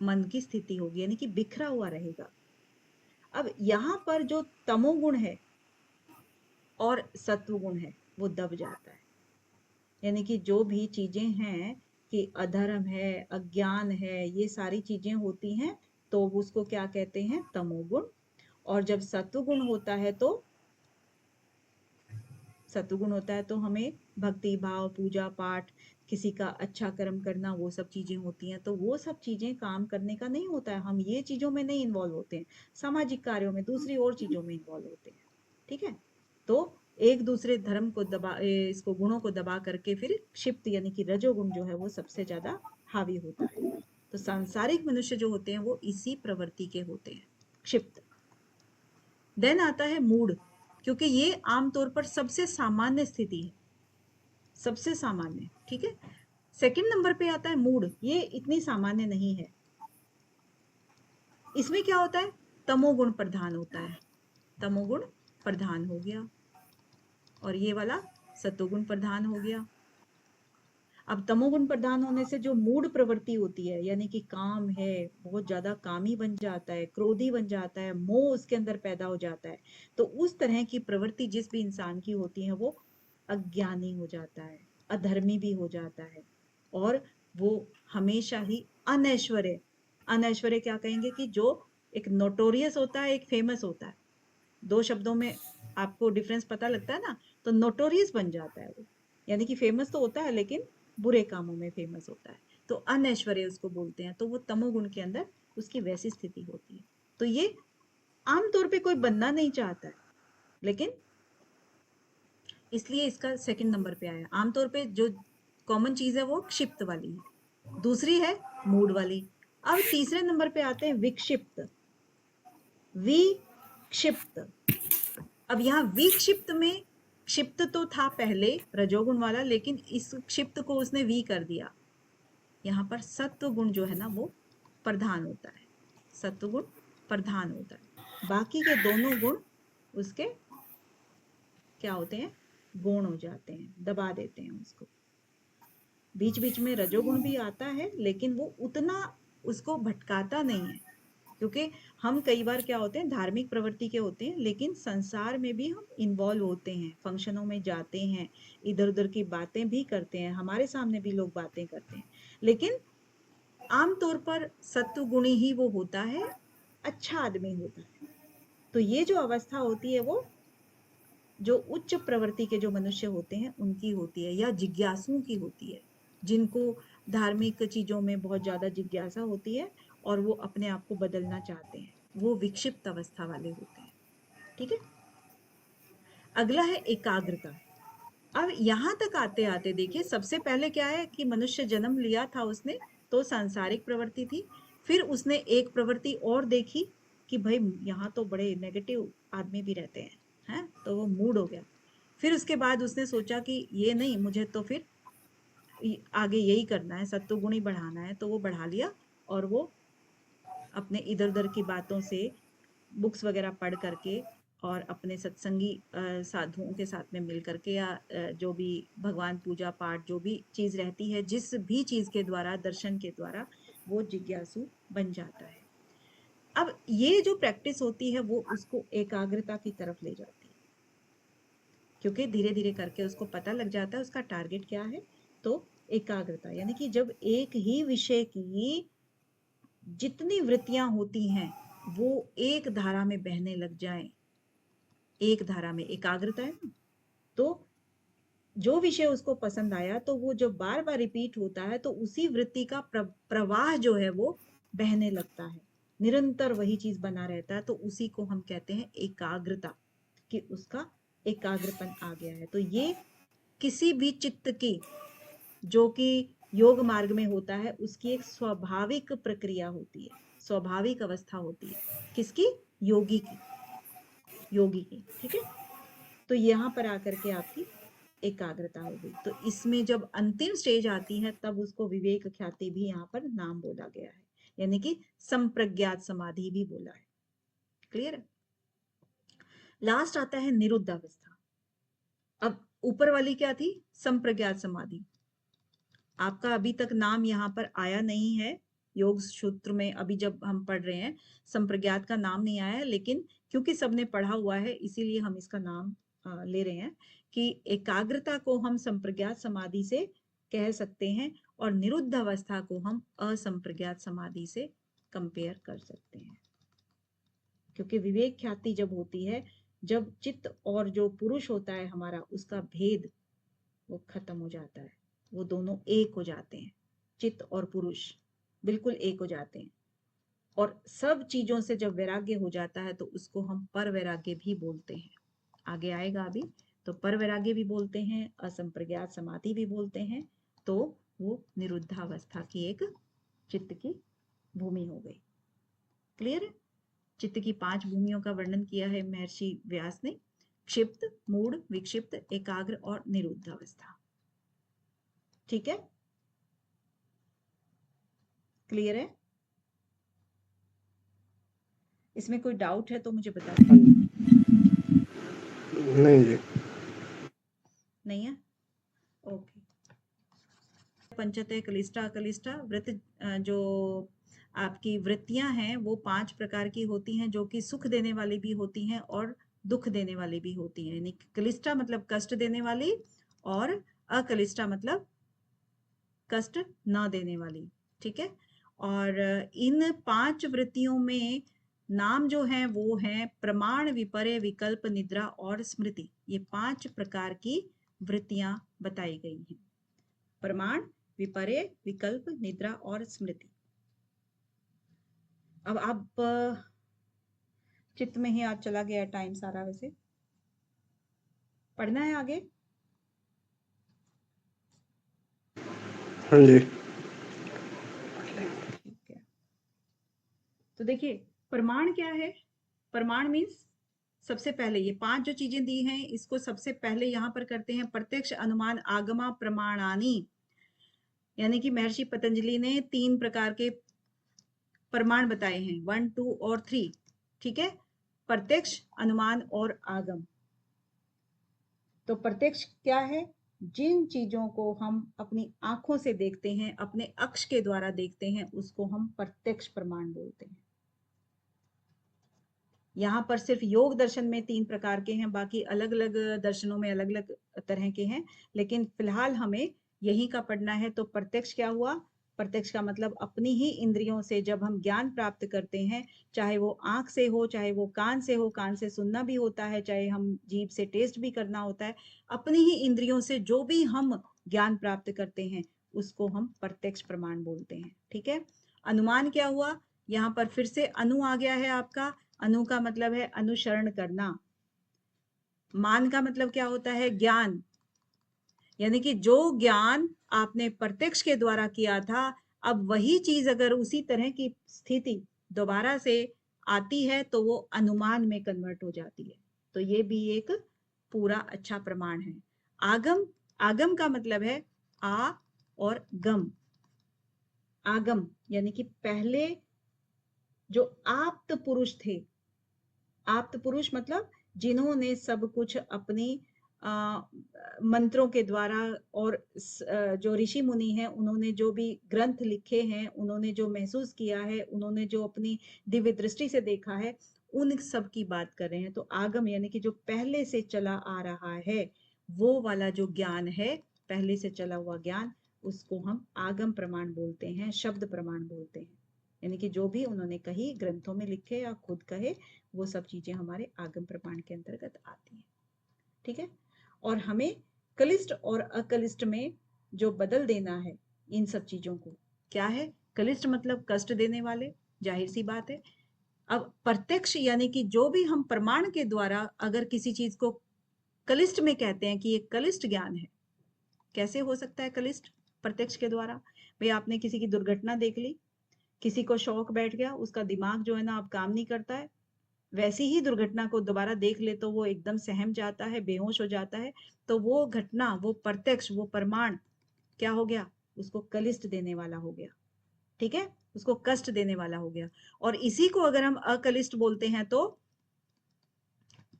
मन की स्थिति होगी, यानी कि बिखरा हुआ रहेगा। अब यहां पर जो तमोगुण है और सत्वगुण है वो दब जाता है, यानी कि जो भी चीजें हैं कि अधर्म है, अज्ञान है, ये सारी चीजें होती हैं तो उसको क्या कहते हैं, तमोगुण। और जब सत्वगुण होता है तो सत्वगुण होता है तो हमें भक्ति भाव, पूजा पाठ, किसी का अच्छा कर्म करना, वो सब चीजें होती हैं। तो वो सब चीजें काम करने का नहीं होता है, हम ये चीजों में नहीं इन्वॉल्व होते हैं, सामाजिक कार्यों में, दूसरी और चीजों में इन्वॉल्व होते हैं। ठीक है, तो एक दूसरे धर्म को दबा, इसको गुणों को दबा करके फिर क्षिप्त यानी कि रजोगुण जो है वो सबसे ज्यादा हावी होता है। तो सांसारिक मनुष्य जो होते हैं वो इसी प्रवृत्ति के होते हैं, क्षिप्त। देन आता है मूड, क्योंकि ये आमतौर पर सबसे सामान्य स्थिति है, सबसे सामान्य। ठीक है, सेकंड नंबर पे आता है मूड, ये इतनी सामान्य नहीं है। इसमें क्या होता है, तमोगुण प्रधान होता है, तमोगुण प्रधान हो गया, और ये वाला सतोगुण प्रधान हो गया। अब तमोगुण प्रधान होने से जो मूड प्रवृत्ति होती है, यानी कि काम है, बहुत ज्यादा कामी बन जाता है, क्रोधी बन जाता है, मोह उसके अंदर पैदा हो जाता है। तो उस तरह की प्रवृत्ति जिस भी इंसान की होती है वो अज्ञानी हो जाता है, अधर्मी भी हो जाता है, और वो हमेशा ही अनैश्वर्य, अनैश्वर्य क्या कहेंगे कि जो एक नोटोरियस होता है, एक फेमस होता है, दो शब्दों में आपको डिफरेंस पता लगता है ना। तो नोटोरियस बन जाता है वो, यानी कि फेमस तो होता है लेकिन बुरे कामों में फेमस होता है, तो अनैश्वर्य उसको बोलते हैं। तो वो तमोगुण के अंदर उसकी वैसी स्थिति होती है। तो ये आमतौर पे कोई बनना नहीं चाहता है, लेकिन इसलिए इसका सेकंड नंबर पे आया। आमतौर पे जो कॉमन चीज है वो क्षिप्त वाली है, दूसरी है मूड वाली। अब तीसरे नंबर पे आते हैं विक्षिप्त, विक्षिप्त। अब यहाँ विक्षिप्त में क्षिप्त तो था पहले रजोगुण वाला, लेकिन इस क्षिप्त को उसने वी कर दिया। यहाँ पर सत्व गुण जो है ना वो प्रधान होता है, सत्व गुण प्रधान होता है, बाकी के दोनों गुण उसके क्या होते हैं, गौण हो जाते हैं, दबा देते हैं उसको। बीच बीच में रजोगुण भी आता है लेकिन वो उतना उसको भटकाता नहीं है, क्योंकि हम कई बार क्या होते हैं, धार्मिक प्रवृत्ति के होते हैं लेकिन संसार में भी हम इन्वॉल्व होते हैं, फंक्शनों में जाते हैं, इधर उधर की बातें भी करते हैं, हमारे सामने भी लोग बातें करते हैं, लेकिन आमतौर पर सत्व गुणी ही वो होता है, अच्छा आदमी होता है। तो ये जो अवस्था होती है वो जो उच्च प्रवृत्ति के जो मनुष्य होते हैं उनकी होती है, या जिज्ञासुओं की होती है, जिनको धार्मिक चीजों में बहुत ज्यादा जिज्ञासा होती है और वो अपने आप को बदलना चाहते हैं, वो विक्षिप्त अवस्था वाले होते हैं। ठीक है, अगला है एकाग्रता। अब यहां तक आते आते देखिए, सबसे पहले क्या है कि मनुष्य जन्म लिया था उसने, तो सांसारिक प्रवृत्ति थी। फिर उसने एक प्रवृत्ति और देखी कि भाई यहाँ तो बड़े नेगेटिव आदमी भी रहते हैं, तो वो मूड हो गया। फिर उसके बाद उसने सोचा कि ये नहीं, मुझे तो फिर आगे यही करना है, सत्वगुण ही बढ़ाना है, तो वो बढ़ा लिया और वो अपने इधर उधर की बातों से, बुक्स वगैरह पढ़ करके और अपने सत्संगी साधुओं के साथ में मिल करके, या जो भी भगवान पूजा पाठ जो भी चीज रहती है, जिस भी चीज के द्वारा, दर्शन के द्वारा वो जिज्ञासु बन जाता है। अब ये जो प्रैक्टिस होती है वो उसको एकाग्रता की तरफ ले जाती है, क्योंकि धीरे धीरे करके उसको पता लग जाता है उसका टारगेट क्या है। तो एकाग्रता यानी कि जब एक ही विषय की जितनी वृत्तियां होती हैं वो एक धारा में बहने लग जाए, एक धारा में, एकाग्रता है ना। तो जो विषय उसको पसंद आया तो वो जब बार बार रिपीट होता है तो उसी वृत्ति का प्रवाह जो है वो बहने लगता है, निरंतर वही चीज बना रहता है। तो उसी को हम कहते हैं एकाग्रता, कि उसका एकाग्रपन आ गया है। तो ये किसी भी चित्त की जो कि योग मार्ग में होता है उसकी एक स्वाभाविक प्रक्रिया होती है, स्वाभाविक अवस्था होती है। किसकी? योगी की, योगी की। ठीक है, तो यहां पर आकर के आपकी एकाग्रता हो गई। तो इसमें जब अंतिम स्टेज आती है तब उसको विवेक ख्याति भी यहाँ पर नाम बोला गया है, यानी कि संप्रज्ञात समाधि भी बोला है। क्लियर है? लास्ट आता है निरुद्ध अवस्था। अब ऊपर वाली क्या थी? संप्रज्ञात समाधि। आपका अभी तक नाम यहाँ पर आया नहीं है योग सूत्र में, अभी जब हम पढ़ रहे हैं संप्रज्ञात का नाम नहीं आया है, लेकिन क्योंकि सबने पढ़ा हुआ है इसीलिए हम इसका नाम ले रहे हैं कि एकाग्रता को हम संप्रज्ञात समाधि से कह सकते हैं और निरुद्ध अवस्था को हम असंप्रज्ञात समाधि से कंपेयर कर सकते हैं। क्योंकि विवेक ख्याति जब होती है, जब चित्त और जो पुरुष होता है हमारा, उसका भेद वो खत्म हो जाता है, वो दोनों एक हो जाते हैं, चित्त और पुरुष बिल्कुल एक हो जाते हैं। और सब चीजों से जब वैराग्य हो जाता है तो उसको हम पर वैराग्य भी बोलते हैं, आगे आएगा अभी। तो पर वैराग्य भी बोलते हैं, असंप्रज्ञात समाधि भी बोलते हैं। तो वो निरुद्धावस्था की एक चित्त की भूमि हो गई। क्लियर है? चित्त की 5 भूमियों का वर्णन किया है महर्षि व्यास ने, क्षिप्त, मूढ़, विक्षिप्त, एकाग्र और निरुद्ध अवस्था। ठीक है, क्लियर है? इसमें कोई डाउट है तो मुझे बता दीजिए। नहीं जी, नहीं है? ओके। पंचतय कलिष्ठा अकलिष्ठा वृत्त, जो आपकी वृत्तियां हैं वो 5 प्रकार की होती हैं, जो कि सुख देने वाली भी होती हैं और दुख देने वाली भी होती हैं। यानी कलिष्ठा मतलब कष्ट देने वाली, और अकलिष्ठा मतलब कष्ट न देने वाली। ठीक है, और इन 5 वृत्तियों में नाम जो है वो है प्रमाण, विपर्य, विकल्प, निद्रा और स्मृति। ये 5 प्रकार की वृत्तियां बताई गई हैं, प्रमाण, विपर्य, विकल्प, निद्रा और स्मृति। अब आप चित्त में ही आज चला गया टाइम सारा, वैसे पढ़ना है आगे। हाँ जी, ठीक है, तो देखिए प्रमाण क्या है? प्रमाण मीन्स सबसे पहले ये 5 जो चीजें दी हैं इसको सबसे पहले यहां पर करते हैं प्रत्यक्ष, अनुमान, आगमा, प्रमाणानि। यानी कि महर्षि पतंजलि ने 3 प्रकार के प्रमाण बताए हैं, 1, 2 और 3। ठीक है, प्रत्यक्ष, अनुमान और आगम। तो प्रत्यक्ष क्या है? जिन चीजों को हम अपनी आंखों से देखते हैं, अपने अक्ष के द्वारा देखते हैं, उसको हम प्रत्यक्ष प्रमाण बोलते हैं। यहाँ पर सिर्फ योग दर्शन में 3 प्रकार के हैं, बाकी अलग अलग दर्शनों में अलग अलग तरह के हैं, लेकिन फिलहाल हमें यही का पढ़ना है। तो प्रत्यक्ष क्या हुआ? प्रत्यक्ष का मतलब अपनी ही इंद्रियों से जब हम ज्ञान प्राप्त करते हैं, चाहे वो आंख से हो, चाहे वो कान से हो, कान से सुनना भी होता है, चाहे हम जीभ से टेस्ट भी करना होता है, अपनी ही इंद्रियों से जो भी हम ज्ञान प्राप्त करते हैं उसको हम प्रत्यक्ष प्रमाण बोलते हैं। ठीक है, अनुमान क्या हुआ? यहाँ पर फिर से अनु आ गया है आपका। अनु का मतलब है अनुसरण करना। मान का मतलब क्या होता है? ज्ञान। यानी कि जो ज्ञान आपने प्रत्यक्ष के द्वारा किया था, अब वही चीज अगर उसी तरह की स्थिति दोबारा से आती है तो वो अनुमान में कन्वर्ट हो जाती है। तो ये भी एक पूरा अच्छा प्रमाण है। आगम, आगम का मतलब है आ और गम। आगम यानी कि पहले जो आप्त पुरुष थे। आप्त पुरुष मतलब जिन्होंने सब कुछ अपनी मंत्रों के द्वारा और जो ऋषि मुनि हैं उन्होंने जो भी ग्रंथ लिखे हैं, उन्होंने जो महसूस किया है, उन्होंने जो अपनी दिव्य दृष्टि से देखा है, उन सब की बात कर रहे हैं। तो आगम यानी कि जो पहले से चला आ रहा है, वो वाला जो ज्ञान है, पहले से चला हुआ ज्ञान, उसको हम आगम प्रमाण बोलते हैं, शब्द प्रमाण बोलते हैं। यानी कि जो भी उन्होंने कही, ग्रंथों में लिखे या खुद कहे, वो सब चीजें हमारे आगम प्रमाण के अंतर्गत आती हैं। ठीक है। और हमें कलिष्ठ और अकलिष्ठ में जो बदल देना है इन सब चीजों को, क्या है? कलिष्ठ मतलब कष्ट देने वाले, जाहिर सी बात है। अब प्रत्यक्ष यानी कि जो भी हम प्रमाण के द्वारा अगर किसी चीज को कलिष्ठ में कहते हैं कि ये कलिष्ठ ज्ञान है, कैसे हो सकता है कलिष्ठ? प्रत्यक्ष के द्वारा। भाई आपने किसी की दुर्घटना देख ली, किसी को शौक बैठ गया, उसका दिमाग जो है ना अब काम नहीं करता है, वैसी ही दुर्घटना को दोबारा देख ले तो वो एकदम सहम जाता है, बेहोश हो जाता है। तो वो घटना, वो प्रत्यक्ष, वो प्रमाण क्या हो गया? उसको कलिष्ठ देने वाला हो गया। ठीक है, उसको कष्ट देने वाला हो गया। और इसी को अगर हम अकलिष्ठ बोलते हैं तो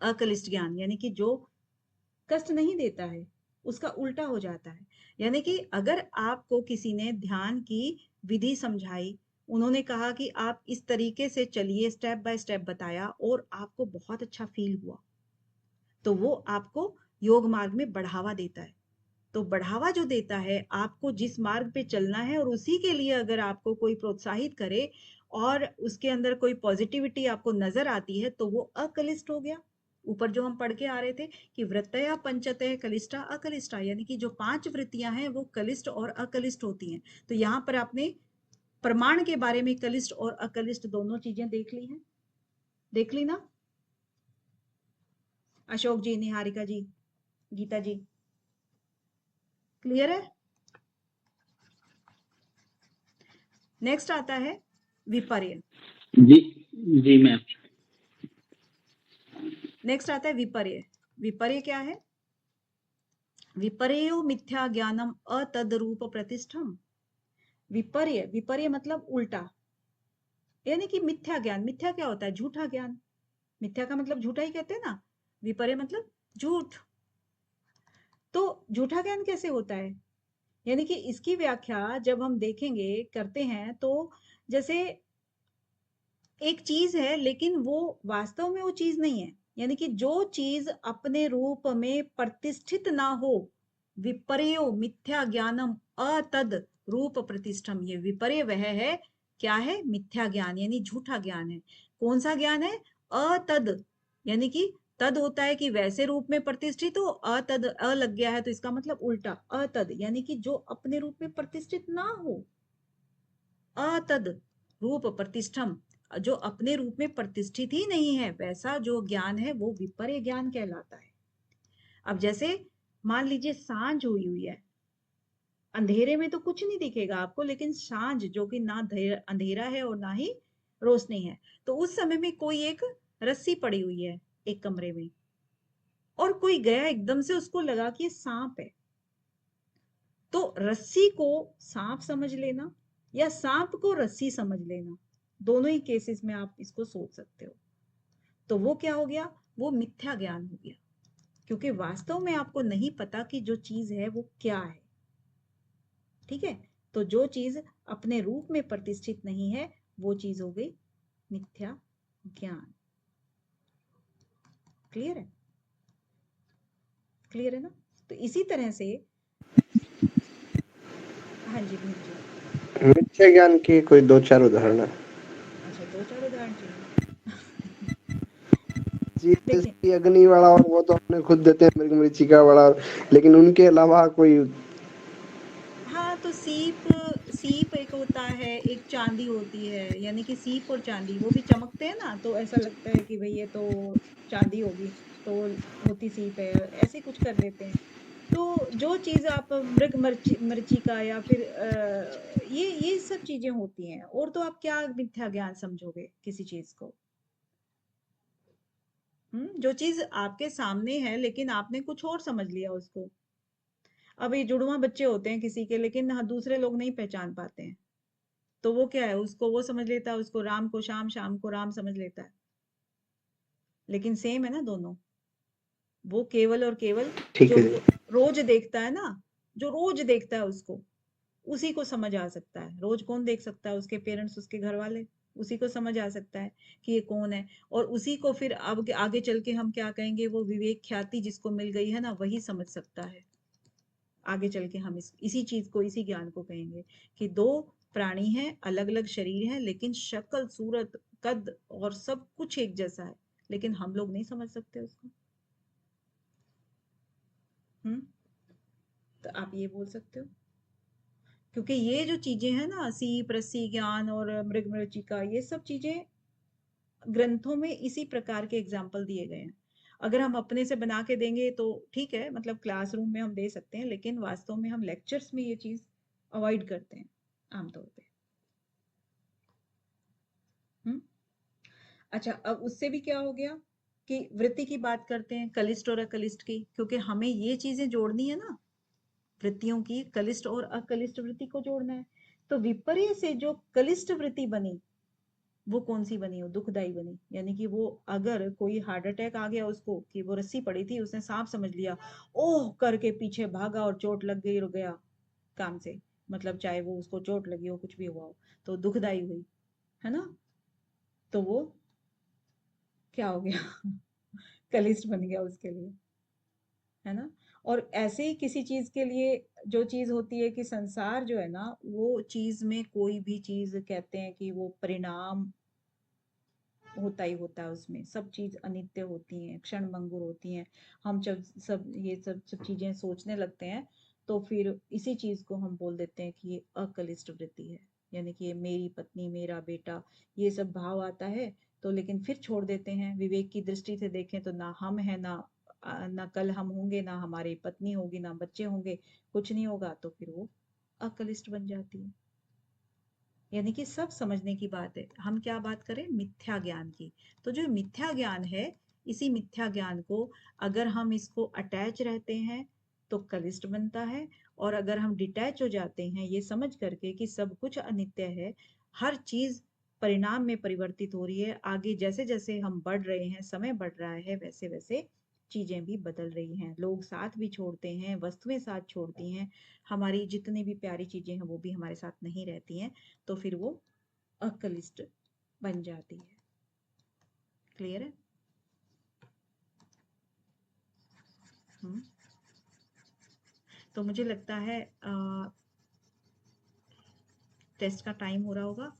अकलिष्ठ ज्ञान यानी कि जो कष्ट नहीं देता है, उसका उल्टा हो जाता है। यानी कि अगर आपको किसी ने ध्यान की विधि समझाई, उन्होंने कहा कि आप इस तरीके से चलिए, स्टेप बाय स्टेप बताया और आपको बहुत अच्छा फील हुआ, तो वो आपको योग मार्ग में बढ़ावा देता है। तो बढ़ावा जो देता है, आपको जिस मार्ग पे चलना है और उसी के लिए अगर आपको कोई प्रोत्साहित करे और उसके अंदर कोई पॉजिटिविटी आपको नजर आती है, तो वो अकलिष्ठ हो गया। ऊपर जो हम पढ़ के आ रहे थे कि वृत्तया पंचतय कलिष्ठा अकलिष्ठा, यानी कि जो 5 वृत्तियां हैं वो कलिष्ठ और अकलिष्ठ होती हैं। तो यहाँ पर आपने प्रमाण के बारे में कलिष्ठ और अकलिष्ठ दोनों चीजें देख ली हैं, देख ली ना? अशोक जी, निहारिका जी, गीता जी, क्लियर है? नेक्स्ट आता है विपर्य। जी जी मैम। नेक्स्ट आता है विपर्य। विपर्य क्या है? विपर्यो मिथ्या ज्ञानम अतद्रूप प्रतिष्ठम। विपर्य, विपर्य मतलब उल्टा, यानी कि मिथ्या ज्ञान। मिथ्या क्या होता है? झूठा ज्ञान। मिथ्या का मतलब झूठा ही कहते हैं ना, विपर्य मतलब झूठ। तो झूठा ज्ञान कैसे होता है? यानी कि इसकी व्याख्या जब हम देखेंगे, करते हैं, तो जैसे एक चीज है लेकिन वो वास्तव में वो चीज नहीं है। यानी कि जो चीज अपने रूप में प्रतिष्ठित ना हो, विपर्यो मिथ्या ज्ञानम अतद रूप प्रतिष्ठम। ये विपर्य वह है, क्या है? मिथ्या ज्ञान यानी झूठा ज्ञान है। कौन सा ज्ञान है? अतद, यानी कि तद होता है कि वैसे रूप में प्रतिष्ठित हो, अतद अ लग गया है तो इसका मतलब उल्टा। अतद यानी कि जो अपने रूप में प्रतिष्ठित ना हो, अतद रूप प्रतिष्ठम, जो अपने रूप में प्रतिष्ठित ही नहीं है, वैसा जो ज्ञान है वो विपर्य ज्ञान कहलाता है। अब जैसे मान लीजिए सांझ हुई हुई है, अंधेरे में तो कुछ नहीं दिखेगा आपको, लेकिन सांझ जो कि ना अंधेरा है और ना ही रोशनी है, तो उस समय में कोई एक रस्सी पड़ी हुई है एक कमरे में, और कोई गया एकदम से उसको लगा कि ये सांप है, तो रस्सी को सांप समझ लेना या सांप को रस्सी समझ लेना, दोनों ही केसेस में आप इसको सोच सकते हो। तो वो क्या हो गया? वो मिथ्या ज्ञान हो गया, क्योंकि वास्तव में आपको नहीं पता कि जो चीज है वो क्या है। ठीक है, तो जो चीज अपने रूप में प्रतिष्ठित नहीं है, वो चीज हो गई मिथ्या ज्ञान। क्लियर है? क्लियर है ना? तो इसी तरह से, हाँ जी भीम जी। मिथ्या ज्ञान की कोई 2-4 उदाहरण? अच्छा, 2-4 उदाहरण चाहिए। जी, देखिए, जैसे अग्नि वाला, और वो तो अपने खुद देते हैं मृग मरीचिका वाला, लेकिन उनके अलावा कोई? हाँ तो सीप, सीप एक होता है, एक चांदी होती है, यानी कि सीप और चांदी वो भी चमकते हैं ना, तो ऐसा लगता है कि भाई ये तो चांदी होगी, तो होती सीप है, ऐसे कुछ कर देते हैं। तो जो चीज आप मृग मरीचिका या फिर ये सब चीजें होती हैं, और तो आप क्या मिथ्या ज्ञान समझोगे किसी चीज को? जो चीज आपके सामने है लेकिन आपने कुछ और समझ लिया उसको। अब ये जुड़वा बच्चे होते हैं किसी के, लेकिन हाँ दूसरे लोग नहीं पहचान पाते हैं, तो वो क्या है, उसको वो समझ लेता है, उसको राम को श्याम, श्याम को राम समझ लेता है, लेकिन सेम है ना दोनों। वो केवल और केवल ठीक जो है जी। रोज देखता है ना, जो रोज देखता है उसको, उसी को समझ आ सकता है। रोज कौन देख सकता है? उसके पेरेंट्स, उसके घर वाले, उसी को समझ आ सकता है कि ये कौन है। और उसी को फिर अब आगे चल के हम क्या कहेंगे, वो विवेक ख्याति जिसको मिल गई है ना, वही समझ सकता है। आगे चल के हम इसी चीज को, इसी ज्ञान को कहेंगे कि दो प्राणी हैं, अलग अलग शरीर हैं, लेकिन शक्ल, सूरत, कद और सब कुछ एक जैसा है, लेकिन हम लोग नहीं समझ सकते उसको। तो आप ये बोल सकते हो, क्योंकि ये जो चीजें हैं ना, सीप, रस्सी ज्ञान और मृग मृचिका, ये सब चीजें ग्रंथों में इसी प्रकार के एग्जाम्पल दिए गए हैं। अगर हम अपने से बना के देंगे तो ठीक है, मतलब क्लासरूम में हम दे सकते हैं, लेकिन वास्तव में हम लेक्चर्स में ये चीज अवॉइड करते हैं आमतौर पे। हम्म। अच्छा, अब उससे भी क्या हो गया कि वृत्ति की बात करते हैं, कलिष्ठ और अकलिष्ठ की, क्योंकि हमें ये चीजें जोड़नी है ना, वृत्तियों की कलिष्ठ और अकलिष्ठ वृत्ति को जोड़ना है। तो विपर्य से जो कलिष्ठ वृत्ति बनी, वो कौन सी बनी? हो दुखदाई बनी। यानी कि वो, अगर कोई हार्ट अटैक आ गया उसको, कि वो रस्सी पड़ी थी, उसने सांप समझ लिया, ओह करके पीछे भागा और चोट लग गई और गया काम से, मतलब चाहे वो उसको चोट लगी हो, कुछ भी हुआ हो, तो दुखदाई हुई, है ना? तो वो क्या हो गया? कलिष्ठ बन गया उसके लिए, है ना? और ऐसे ही किसी चीज के लिए, जो चीज होती है कि संसार जो है ना, वो चीज में कोई भी चीज कहते हैं कि वो परिणाम होता ही होता है, उसमें सब चीज अनित्य होती हैं, क्षण भंगुर होती हैं। हम जब सब ये सब सब चीजें सोचने लगते हैं, तो फिर इसी चीज को हम बोल देते हैं कि ये अकलिष्ठ वृत्ति है। यानी कि ये मेरी पत्नी, मेरा बेटा, ये सब भाव आता है, तो लेकिन फिर छोड़ देते हैं। विवेक की दृष्टि से देखें तो ना हम है, ना कल हम होंगे, ना हमारी पत्नी होगी, ना बच्चे होंगे, कुछ नहीं होगा, तो फिर वो अकलिष्ठ बन जाती है। यानी कि सब समझने की बात है। हम क्या बात करें? मिथ्या ज्ञान की। तो जो मिथ्या ज्ञान है, इसी मिथ्या ज्ञान को अगर हम इसको अटैच रहते हैं तो कलिष्ठ बनता है, और अगर हम डिटैच हो जाते हैं ये समझ करके कि सब कुछ अनित्य है, हर चीज परिणाम में परिवर्तित हो रही है, आगे जैसे जैसे हम बढ़ रहे हैं, समय बढ़ रहा है, वैसे वैसे चीजें भी बदल रही हैं, लोग साथ भी छोड़ते हैं, वस्तुएं साथ छोड़ती हैं, हमारी जितनी भी प्यारी चीजें हैं वो भी हमारे साथ नहीं रहती हैं, तो फिर वो अकलिष्ट बन जाती है। क्लियर है? हम्म। तो मुझे लगता है टेस्ट का टाइम हो रहा होगा।